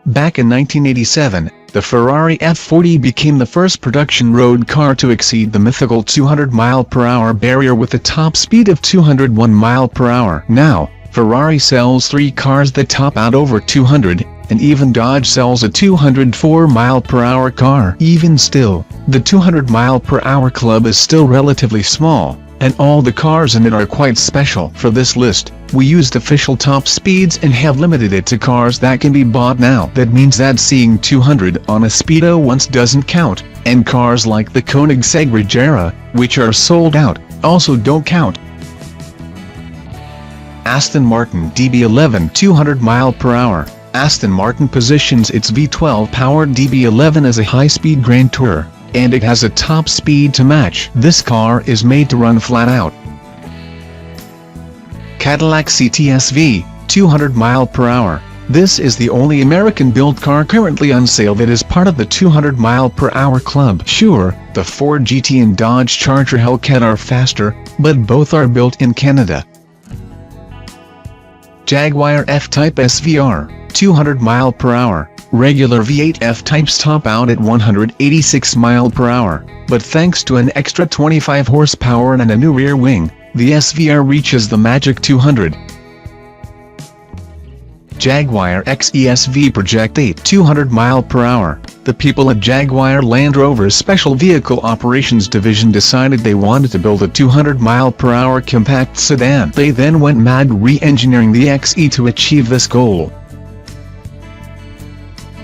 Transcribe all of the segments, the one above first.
Back in 1987, the Ferrari F40 became the first production road car to exceed the mythical 200 mph barrier with a top speed of 201 mph. Now, Ferrari sells 3 cars that top out over 200, and even Dodge sells a 204 mph car. Even still, the 200 mph club is still relatively small, and all the cars in it are quite special. For this list, we used official top speeds and have limited it to cars that can be bought now. That means that seeing 200 on a speedo once doesn't count, and cars like the Koenigsegg Regera, which are sold out, also don't count. Aston Martin DB11 200 mph. Aston Martin positions its V12-powered DB11 as a high-speed Grand Tourer, and it has a top speed to match. This car is made to run flat out. Cadillac CTS-V, 200 mph. This is the only American-built car currently on sale that is part of the 200 mph club. Sure, the Ford GT and Dodge Charger Hellcat are faster, but both are built in Canada. Jaguar F-Type SVR, 200 mph. Regular V8 F-Types top out at 186 mph, but thanks to an extra 25 horsepower and a new rear wing, the SVR reaches the magic 200. Jaguar XESV Project 8 200 mph. The people at Jaguar Land Rover's Special Vehicle Operations Division decided they wanted to build a 200 mph compact sedan. They then went mad re-engineering the XE to achieve this goal.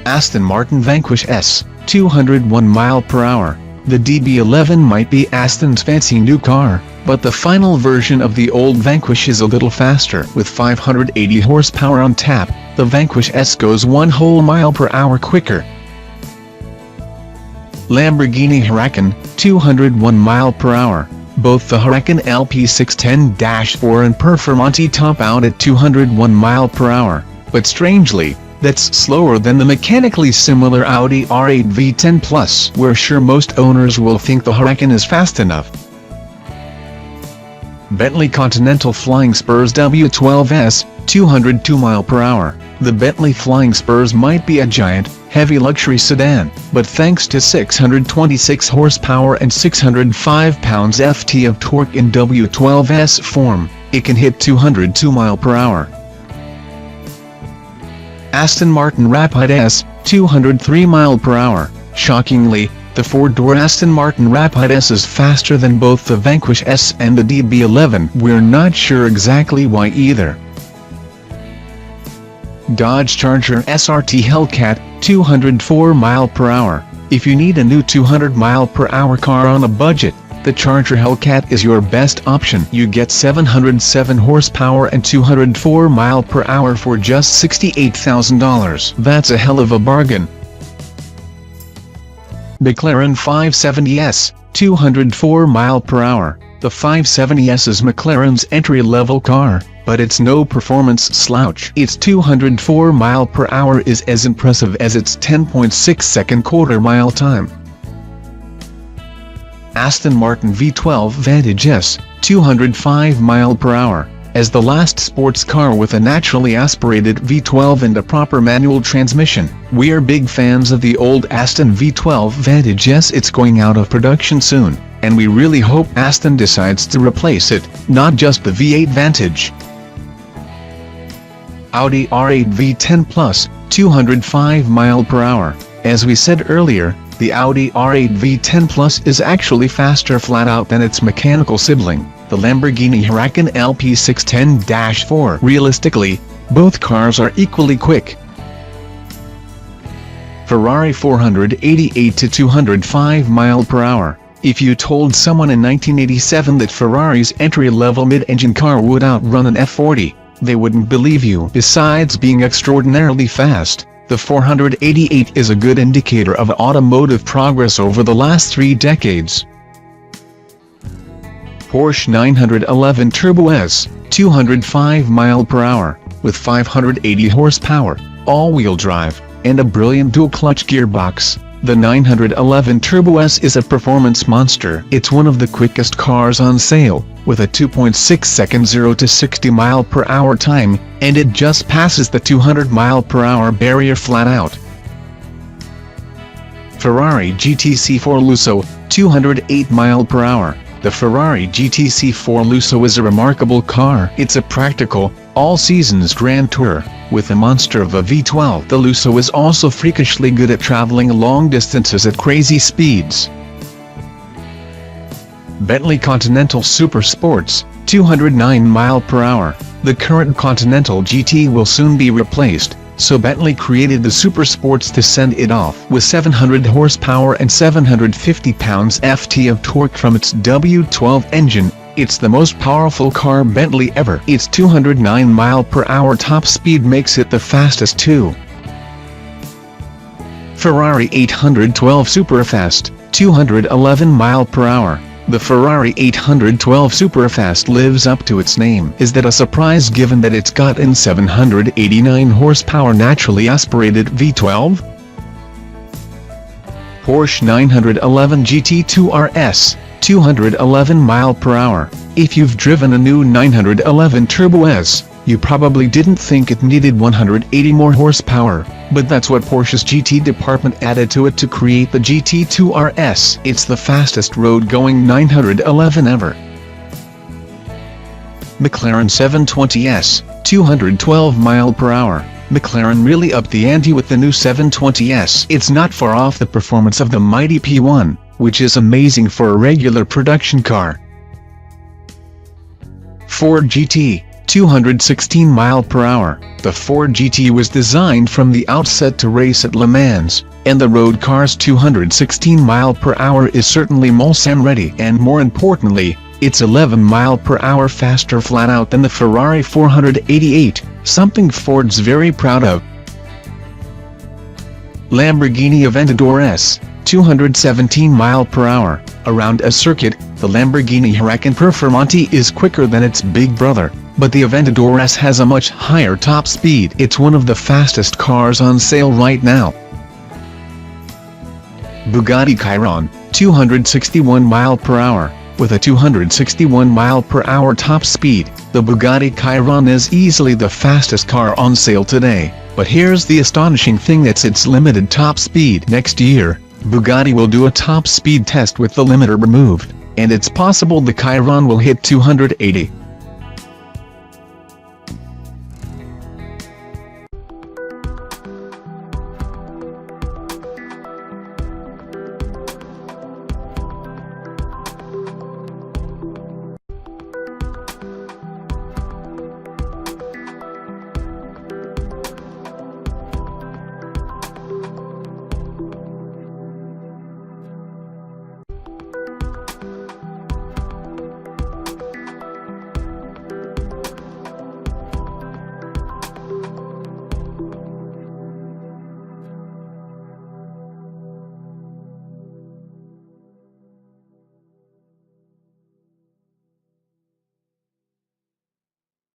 Aston Martin Vanquish S, 201 mph. The DB11 might be Aston's fancy new car, but the final version of the old Vanquish is a little faster. With 580 horsepower on tap, the Vanquish S goes 1 whole mile per hour quicker. Lamborghini Huracan, 201 mph. Both the Huracan LP610-4 and Performante top out at 201 mph, but strangely, that's slower than the mechanically similar Audi R8 V10 Plus. We're sure most owners will think the Huracan is fast enough. Bentley Continental Flying Spurs W12S, 202 mph. The Bentley Flying Spurs might be a giant, heavy luxury sedan, but thanks to 626 horsepower and 605 pounds-ft of torque in W12S form, it can hit 202 mph. Aston Martin Rapide S, 203 mph. Shockingly, the 4-door Aston Martin Rapide S is faster than both the Vanquish S and the DB11. We're not sure exactly why either. Dodge Charger SRT Hellcat, 204 mph. If you need a new 200 mph car on a budget, the Charger Hellcat is your best option. You get 707 horsepower and 204 mph for just $68,000. That's a hell of a bargain. McLaren 570S, 204 mph. The 570S is McLaren's entry-level car, but it's no performance slouch. Its 204 mph is as impressive as its 10.6-second quarter-mile time. Aston Martin V12 Vantage S, 205 mph. As the last sports car with a naturally aspirated V12 and a proper manual transmission, we're big fans of the old Aston V12 Vantage S. It's going out of production soon, and we really hope Aston decides to replace it, not just the V8 Vantage. Audi R8 V10 Plus, 205 mph. As we said earlier, the Audi R8 V10 Plus is actually faster flat out than its mechanical sibling, the Lamborghini Huracan LP610-4. Realistically, both cars are equally quick. Ferrari 488 to 205 mph. If you told someone in 1987 that Ferrari's entry-level mid-engine car would outrun an F40, they wouldn't believe you. Besides being extraordinarily fast, the 488 is a good indicator of automotive progress over the last 3 decades. Porsche 911 Turbo S, 205 mph. with 580 horsepower, all-wheel drive, and a brilliant dual-clutch gearbox. The 911 Turbo S is a performance monster. It's one of the quickest cars on sale, with a 2.6 second 0 to 60 mph time, and it just passes the 200 mph barrier flat out. Ferrari GTC4 Lusso, 208 mph. The Ferrari GTC4 Lusso is a remarkable car. It's a practical, all-seasons grand tour, with a monster of a V12. The Lusso is also freakishly good at traveling long distances at crazy speeds. Bentley Continental Super Sports, 209 mph. The current Continental GT will soon be replaced, so Bentley created the Super Sports to send it off. With 700 horsepower and 750 pounds-ft of torque from its W12 engine, it's the most powerful car Bentley ever. Its 209 mph top speed makes it the fastest too. Ferrari 812 Superfast, 211 mph. The Ferrari 812 Superfast lives up to its name. Is that a surprise given that it's got an 789 horsepower naturally aspirated V12? Porsche 911 GT2 RS, 211 mph. If you've driven a new 911 Turbo S, you probably didn't think it needed 180 more horsepower, but that's what Porsche's GT department added to it to create the GT2 RS. It's the fastest road-going 911 ever. McLaren 720S, 212 mph. McLaren really upped the ante with the new 720S. It's not far off the performance of the mighty P1, which is amazing for a regular production car. Ford GT, 216 mph. The Ford GT was designed from the outset to race at Le Mans, and the road car's 216 mph is certainly Mulsanne ready, and more importantly, it's 11 mph faster flat out than the Ferrari 488, something Ford's very proud of. Lamborghini Aventador S, 217 mph. Around a circuit, the Lamborghini Huracan Performante is quicker than its big brother, but the Aventador S has a much higher top speed. It's one of the fastest cars on sale right now. Bugatti Chiron, 261 mph. With a 261 mph top speed, the Bugatti Chiron is easily the fastest car on sale today. But here's the astonishing thing, that's its limited top speed. Next year, Bugatti will do a top speed test with the limiter removed, and it's possible the Chiron will hit 280.